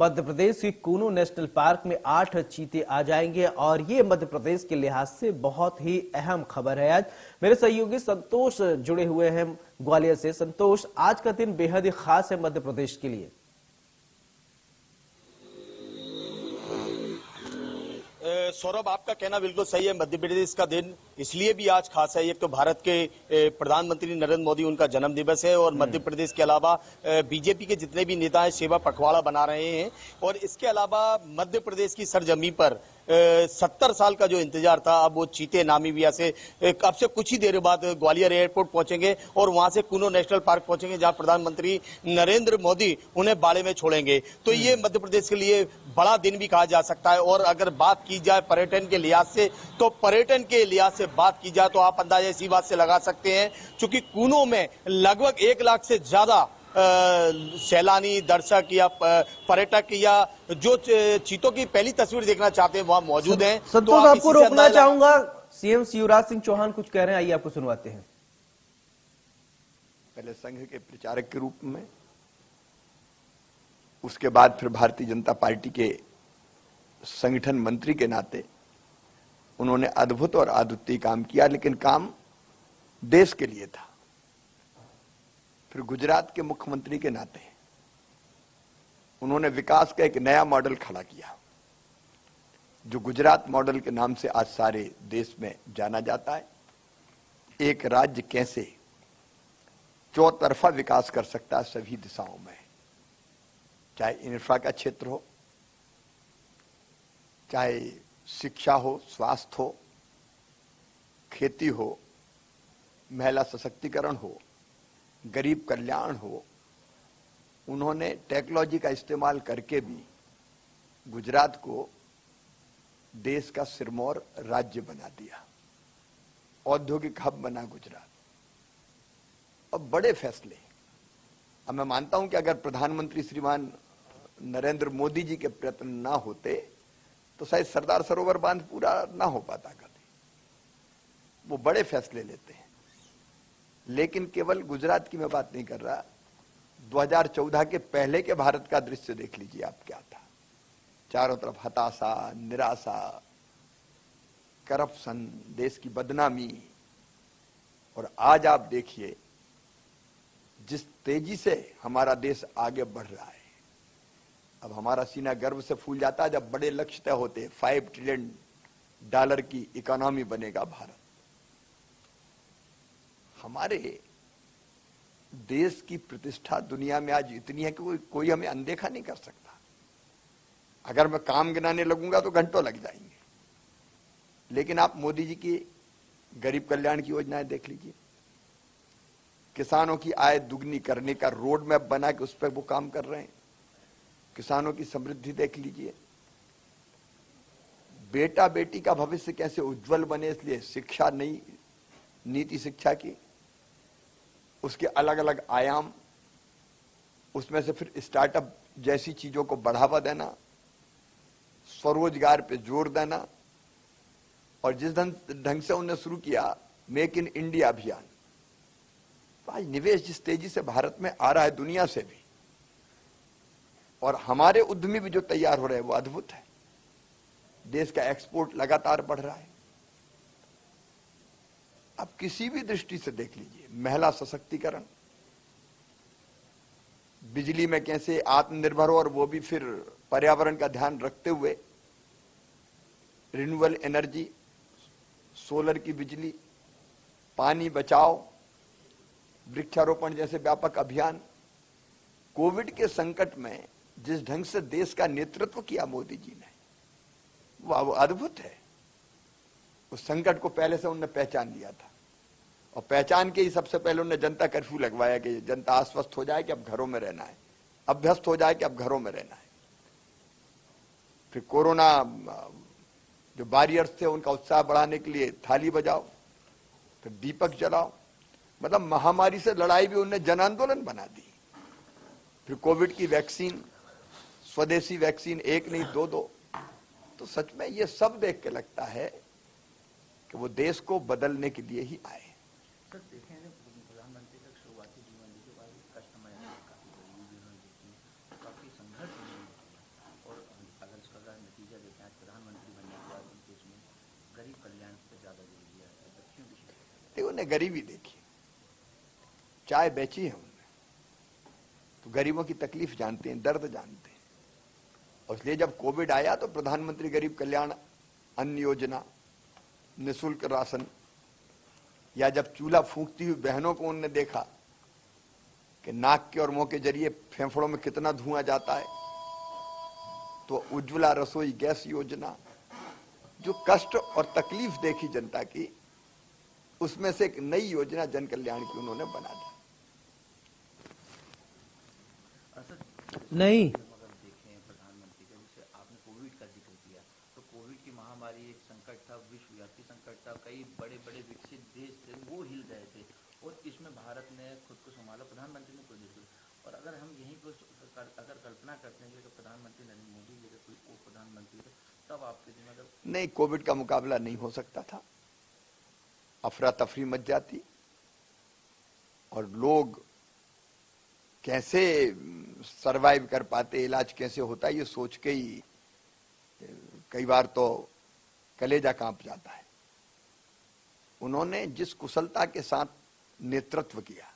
मध्य प्रदेश के Kuno national park में 8 चीते आ जाएंगे और ये मध्य प्रदेश के लिहाज से बहुत ही अहम खबर है। आज मेरे सहयोगी संतोष जुड़े हुए हैं ग्वालियर से। संतोष, आज का दिन बेहद ही खास है मध्य प्रदेश के लिए। सौरभ, आपका कहना बिल्कुल सही है। मध्य प्रदेश का दिन इसलिए भी आज खास है, एक तो भारत के प्रधानमंत्री नरेंद्र मोदी उनका जन्म दिवस है और मध्य प्रदेश के अलावा बीजेपी के जितने भी नेता हैं सेवा पखवाड़ा बना रहे हैं। और इसके अलावा मध्य प्रदेश की सरजमी पर 70 साल का जो इंतजार था, अब वो चीते नामीबिया से अब से कुछ ही देर बाद ग्वालियर एयरपोर्ट पहुंचेंगे और वहां से कूनो नेशनल पार्क पहुंचेंगे, जहां प्रधानमंत्री नरेंद्र मोदी उन्हें बाड़े में छोड़ेंगे। तो ये मध्य प्रदेश के लिए बड़ा दिन भी कहा जा सकता है। और अगर बात की जाए पर्यटन के लिहाज से, तो पर्यटन के लिहाज से बात की जाए तो आप अंदाजा इसी बात से लगा सकते हैं, क्योंकि कूनो में लगभग 1 लाख से ज्यादा सैलानी, दर्शक या पर्यटक या जो चीतों की पहली तस्वीर देखना चाहते हैं वहां मौजूद हैं। संतोष, आपको रोकना चाहूंगा। सीएम शिवराज सिंह चौहान कुछ कह रहे हैं, आइए आपको सुनवाते हैं। पहले संघ के प्रचारक के रूप में, उसके बाद फिर भारतीय जनता पार्टी के संगठन मंत्री के नाते उन्होंने अद्भुत और अद्वितीय काम किया, लेकिन काम देश के लिए था। फिर गुजरात के मुख्यमंत्री के नाते उन्होंने विकास का एक नया मॉडल खड़ा किया, जो गुजरात मॉडल के नाम से आज सारे देश में जाना जाता है। एक राज्य कैसे चौतरफा विकास कर सकता है सभी दिशाओं में, चाहे इंफ्रा का क्षेत्र हो, चाहे शिक्षा हो, स्वास्थ्य हो, खेती हो, महिला सशक्तिकरण हो, गरीब कल्याण हो। उन्होंने टेक्नोलॉजी का इस्तेमाल करके भी गुजरात को देश का सिरमौर राज्य बना दिया, औद्योगिक हब बना गुजरात। और बड़े फैसले, अब मैं मानता हूं कि अगर प्रधानमंत्री श्रीमान नरेंद्र मोदी जी के प्रयत्न ना होते तो शायद सरदार सरोवर बांध पूरा ना हो पाता कभी। वो बड़े फैसले लेते हैं। लेकिन केवल गुजरात की मैं बात नहीं कर रहा, 2014 के पहले के भारत का दृश्य देख लीजिए आप, क्या था। चारों तरफ हताशा, निराशा, करप्शन, देश की बदनामी। और आज आप देखिए जिस तेजी से हमारा देश आगे बढ़ रहा है। अब हमारा सीना गर्व से फूल जाता है जब बड़े लक्ष्य तय होते। 5 ट्रिलियन डॉलर की इकोनॉमी बनेगा भारत। हमारे देश की प्रतिष्ठा दुनिया में आज इतनी है कि कोई हमें अनदेखा नहीं कर सकता। अगर मैं काम गिनाने लगूंगा तो घंटों लग जाएंगे। लेकिन आप मोदी जी की गरीब कल्याण की योजनाएं देख लीजिए, किसानों की आय दुगनी करने का रोड मैप बना के उस पर वो काम कर रहे हैं। किसानों की समृद्धि देख लीजिए, बेटा बेटी का भविष्य कैसे उज्जवल बने, इसलिए शिक्षा, नई नीति शिक्षा की, उसके अलग अलग आयाम, उसमें से फिर स्टार्टअप जैसी चीजों को बढ़ावा देना, स्वरोजगार पे जोर देना। और जिस ढंग से उन्होंने शुरू किया मेक इन इंडिया अभियान, तो आज निवेश जिस तेजी से भारत में आ रहा है दुनिया से भी, और हमारे उद्यमी भी जो तैयार हो रहे हैं वो अद्भुत है। देश का एक्सपोर्ट लगातार बढ़ रहा है। अब किसी भी दृष्टि से देख लीजिए, महिला सशक्तिकरण, बिजली में कैसे आत्मनिर्भर हो, और वो भी फिर पर्यावरण का ध्यान रखते हुए। रिन्यूएबल एनर्जी, सोलर की बिजली, पानी बचाओ, वृक्षारोपण जैसे व्यापक अभियान। कोविड के संकट में जिस ढंग से देश का नेतृत्व किया मोदी जी ने, वो अद्भुत है। उस संकट को पहले से उन्होंने पहचान लिया था, और पहचान के ही सबसे पहले उन्होंने जनता कर्फ्यू लगवाया कि जनता आश्वस्त हो जाए कि अब घरों में रहना है, अभ्यस्त हो जाए कि अब घरों में रहना है। फिर कोरोना जो बैरियर्स थे उनका उत्साह बढ़ाने के लिए थाली बजाओ, फिर दीपक जलाओ। मतलब महामारी से लड़ाई भी उन्होंने जन आंदोलन बना दी। फिर कोविड की वैक्सीन, स्वदेशी वैक्सीन, 1 नहीं 2-2। तो सच में ये सब देख के लगता है कि वो देश को बदलने के लिए ही आए। सर देखें, प्रधानमंत्री तक शुरुआती जीवन के बाद कष्टमय काफी गरीबी, काफी संघर्ष उन्होंने गरीबी देखी, चाय बेची है उन्होंने, तो गरीबों की तकलीफ जानते हैं, दर्द जानते हैं। और इसलिए जब कोविड आया तो प्रधानमंत्री गरीब कल्याण अन्न योजना, निःशुल्क राशन, या जब चूल्हा फूंकती हुई बहनों को उन्होंने देखा कि नाक के और मुंह के जरिए फेफड़ों में कितना धुआं जाता है, तो उज्ज्वला रसोई गैस योजना, जो कष्ट और तकलीफ देखी जनता की, उसमें से एक नई योजना जन कल्याण की उन्होंने बना दी। नहीं, अगर देखें प्रधानमंत्री का, जैसे आपने कोविड का जिक्र किया, तो कोविड की महामारी एक संकट था, विश्वव्यापी संकट था, कई बड़े बड़े विकसित देश थे वो हिल गए थे, और इसमें भारत ने खुद को संभाला, प्रधानमंत्री ने खुद को। और अगर हम यहीं को अगर कल्पना करते हैं कि प्रधानमंत्री नरेंद्र मोदी जी कोई और प्रधानमंत्री थे, तब आपके दिन अगर नहीं, कोविड का मुकाबला नहीं हो सकता था, अफरा तफरी मच जाती, और लोग कैसे सरवाइव कर पाते, इलाज कैसे होता है, ये सोच के ही कई बार तो कलेजा कांप जाता है। उन्होंने जिस कुशलता के साथ नेतृत्व किया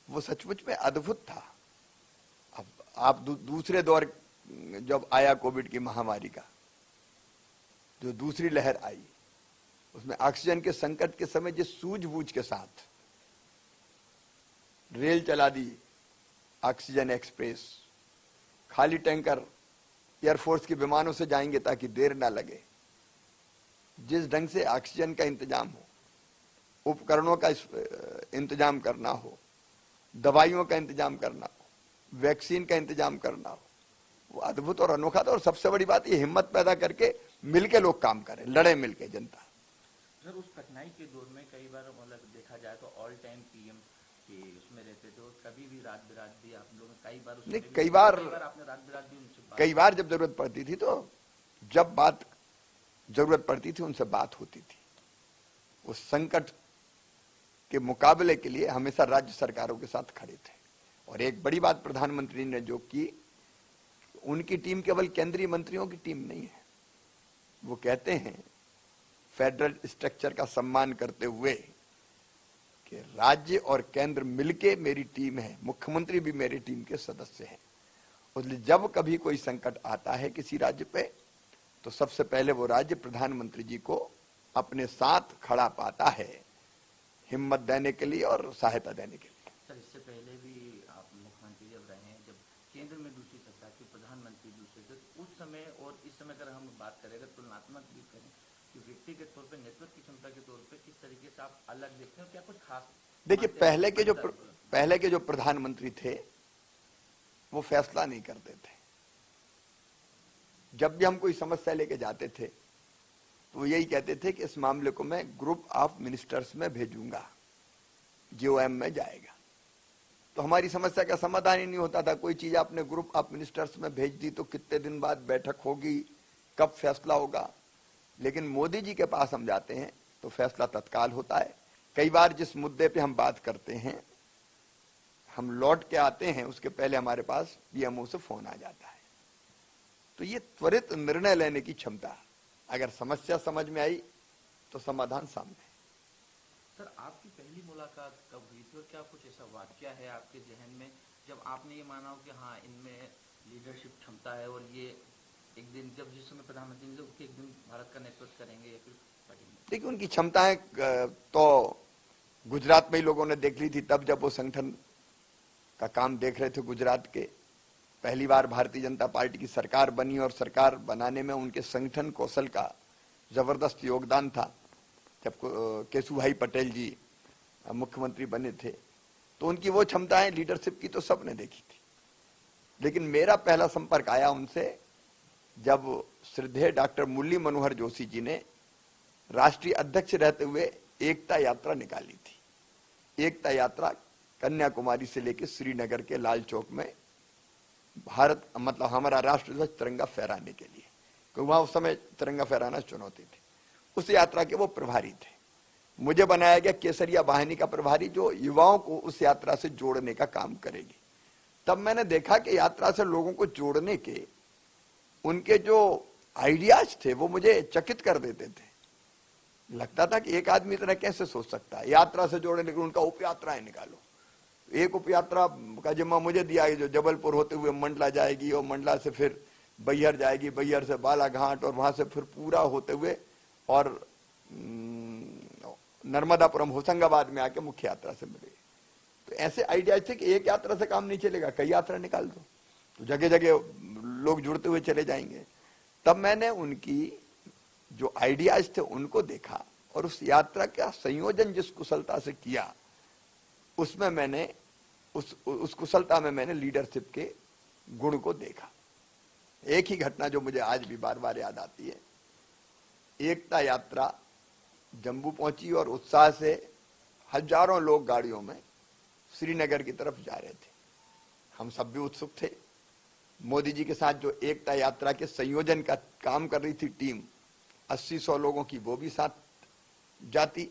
वो सचमुच में अद्भुत था। अब आप दूसरे दौर जब आया कोविड की महामारी का, जो दूसरी लहर आई, उसमें ऑक्सीजन के संकट के समय जिस सूझबूझ के साथ रेल चला दी, ऑक्सीजन एक्सप्रेस, खाली टैंकर एयरफोर्स के विमानों से जाएंगे ताकि देर ना लगे, जिस ढंग से ऑक्सीजन का इंतजाम हो, उपकरणों का इंतजाम करना हो, दवाइयों का इंतजाम करना हो, वैक्सीन का इंतजाम करना हो, वो अद्भुत और अनोखा था। और सबसे बड़ी बात, ये हिम्मत पैदा करके मिलके लोग काम करें, लड़े मिलके जनता। सर उस कठिनाई के दौर में कई बार मतलब देखा जाए तो ऑल टाइम पीएम के उसमें रहते थे, और कभी भी रात बिरात भी आप लोग कई बार नहीं, कई बार आपने रात बिरात भी उनसे कई बार जब जरूरत पड़ती थी, तो जब बात जरूरत पड़ती थी उनसे बात होती थी। उस संकट के मुकाबले के लिए हमेशा राज्य सरकारों के साथ खड़े थे। और एक बड़ी बात प्रधानमंत्री ने जो की, उनकी टीम केवल केंद्रीय मंत्रियों की टीम नहीं है। वो कहते हैं फेडरल स्ट्रक्चर का सम्मान करते हुए कि राज्य और केंद्र मिलके मेरी टीम है, मुख्यमंत्री भी मेरी टीम के सदस्य हैं। इसलिए जब कभी कोई संकट आता है किसी राज्य पे, तो सबसे पहले वो राज्य प्रधानमंत्री जी को अपने साथ खड़ा पाता है, हिम्मत देने के लिए और सहायता देने के लिए। सर इससे पहले भी आप मुख्यमंत्री जब रहे हैं, जब केंद्र में दूसरी सरकार की प्रधानमंत्री दूसरे थे, उस समय और इस समय अगर हम बात करें, अगर तुलनात्मक भी करें कि व्यक्तिगत तौर पर, नेतृत्व की क्षमता के तौर पर किस तरीके से आप अलग देखते हैं, क्या कुछ खास? देखिए, पहले के जो प्रधानमंत्री थे वो फैसला नहीं करते थे। जब भी हम कोई समस्या लेके जाते थे तो यही कहते थे कि इस मामले को मैं ग्रुप ऑफ मिनिस्टर्स में भेजूंगा, जीओएम में जाएगा। तो हमारी समस्या का समाधान ही नहीं होता था। कोई चीज आपने ग्रुप ऑफ मिनिस्टर्स में भेज दी तो कितने दिन बाद बैठक होगी, कब फैसला होगा। लेकिन मोदी जी के पास हम जाते हैं तो फैसला तत्काल होता है। कई बार जिस मुद्दे पे हम बात करते हैं, हम लौट के आते हैं, उसके पहले हमारे पास पीएमओ से फोन आ जाता है। तो ये त्वरित निर्णय लेने की क्षमता, अगर समस्या समझ में आई तो समाधान सामने। सर आपकी पहली मुलाकात कब हुई थी, और क्या कुछ ऐसा वाकया है आपके जहन में जब आपने ये माना हो कि हाँ इनमें लीडरशिप क्षमता है, और ये एक दिन जब जिस समय प्रधानमंत्री ने कि एक दिन भारत का नेतृत्व करेंगे या फिर करेंगे? देखिए, उनकी क्षमताएं तो गुजरात में ही लोगों ने देख ली थी, तब जब वो संगठन का काम देख रहे थे गुजरात के। पहली बार भारतीय जनता पार्टी की सरकार बनी और सरकार बनाने में उनके संगठन कौशल का जबरदस्त योगदान था। जब केशुभाई पटेल जी मुख्यमंत्री बने थे तो उनकी वो क्षमताएं लीडरशिप की तो सबने देखी थी। लेकिन मेरा पहला संपर्क आया उनसे जब श्रद्धेय डॉक्टर मुरली मनोहर जोशी जी ने राष्ट्रीय अध्यक्ष रहते हुए एकता यात्रा निकाली थी। एकता यात्रा कन्याकुमारी से लेकर श्रीनगर के लाल चौक में भारत मतलब हमारा राष्ट्रध्वज तिरंगा फहराने के लिए, क्योंकि वहां उस समय तिरंगा फहराना चुनौती थी। उस यात्रा के वो प्रभारी थे। मुझे बनाया गया केसरिया वाहिनी का प्रभारी, जो युवाओं को उस यात्रा से जोड़ने का काम करेगी। तब मैंने देखा कि यात्रा से लोगों को जोड़ने के उनके जो आइडियाज थे वो मुझे चकित कर देते थे। लगता था कि एक आदमी इतना कैसे सोच सकता है, यात्रा से जोड़े, लेकिन उनका उप यात्राएं निकालो। एक उप यात्रा का जिम्मा मुझे दिया है, जो जबलपुर होते हुए मंडला जाएगी और मंडला से फिर बैहर जाएगी, बैहर से बालाघाट और वहां से फिर पूरा होते हुए और नर्मदापुरम होशंगाबाद में आके मुख्य यात्रा से मिलेगी। तो ऐसे आइडिया थे कि एक यात्रा से काम नहीं चलेगा, कई यात्रा निकाल दो, तो जगह जगह लोग जुड़ते हुए चले जाएंगे। तब मैंने उनकी जो आइडियाज थे उनको देखा और उस यात्रा का संयोजन जिस कुशलता से किया, उसमें मैंने उस कुशलता में मैंने लीडरशिप के गुण को देखा। एक ही घटना जो मुझे आज भी बार बार याद आती है, एकता यात्रा जम्मू पहुंची और उत्साह से हजारों लोग गाड़ियों में श्रीनगर की तरफ जा रहे थे। हम सब भी उत्सुक थे। मोदी जी के साथ जो एकता यात्रा के संयोजन का काम कर रही थी टीम, 80-100 लोगों की, वो भी साथ जाती,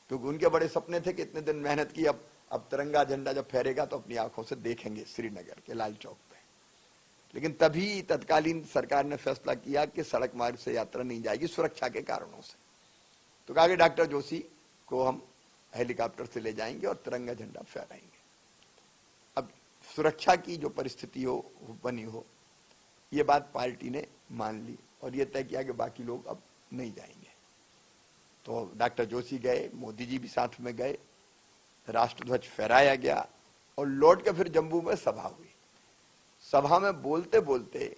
क्योंकि उनके बड़े सपने थे कि इतने दिन मेहनत की, अब तिरंगा झंडा जब फहरेगा तो अपनी आंखों से देखेंगे श्रीनगर के लाल चौक पे। लेकिन तभी तत्कालीन सरकार ने फैसला किया कि सड़क मार्ग से यात्रा नहीं जाएगी सुरक्षा के कारणों से। तो कहा कि डॉक्टर जोशी को हम हेलीकॉप्टर से ले जाएंगे और तिरंगा झंडा फहराएंगे। अब सुरक्षा की जो परिस्थिति हो बनी हो, ये बात पार्टी ने मान ली और ये तय किया कि बाकी लोग अब नहीं जाएंगे। तो डॉक्टर जोशी गए, मोदी जी भी साथ में गए, राष्ट्रध्वज फहराया गया और लौट के फिर जम्मू में सभा हुई। सभा में बोलते बोलते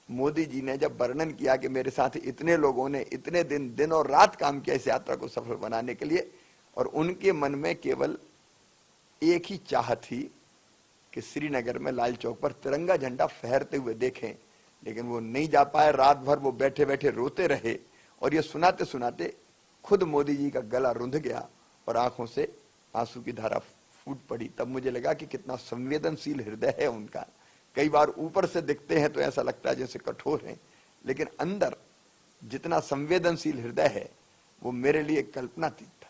मोदी जी ने जब वर्णन किया कि मेरे साथ इतने लोगों ने इतने दिन और रात काम किया इस यात्रा को सफल बनाने के लिए, और उनके मन में केवल एक ही चाहत थी कि श्रीनगर में लाल चौक पर तिरंगा झंडा फहरते हुए देखें, लेकिन वो नहीं जा पाए। रात भर वो बैठे बैठे रोते रहे और ये सुनाते सुनाते खुद मोदी जी का गला रुंध गया और आंखों से आंसू की धारा फूट पड़ी। तब मुझे लगा कि कितना संवेदनशील हृदय है उनका। कई बार ऊपर से दिखते हैं तो ऐसा लगता है जैसे कठोर हैं, लेकिन अंदर जितना संवेदनशील हृदय है वो मेरे लिए कल्पनातीत था।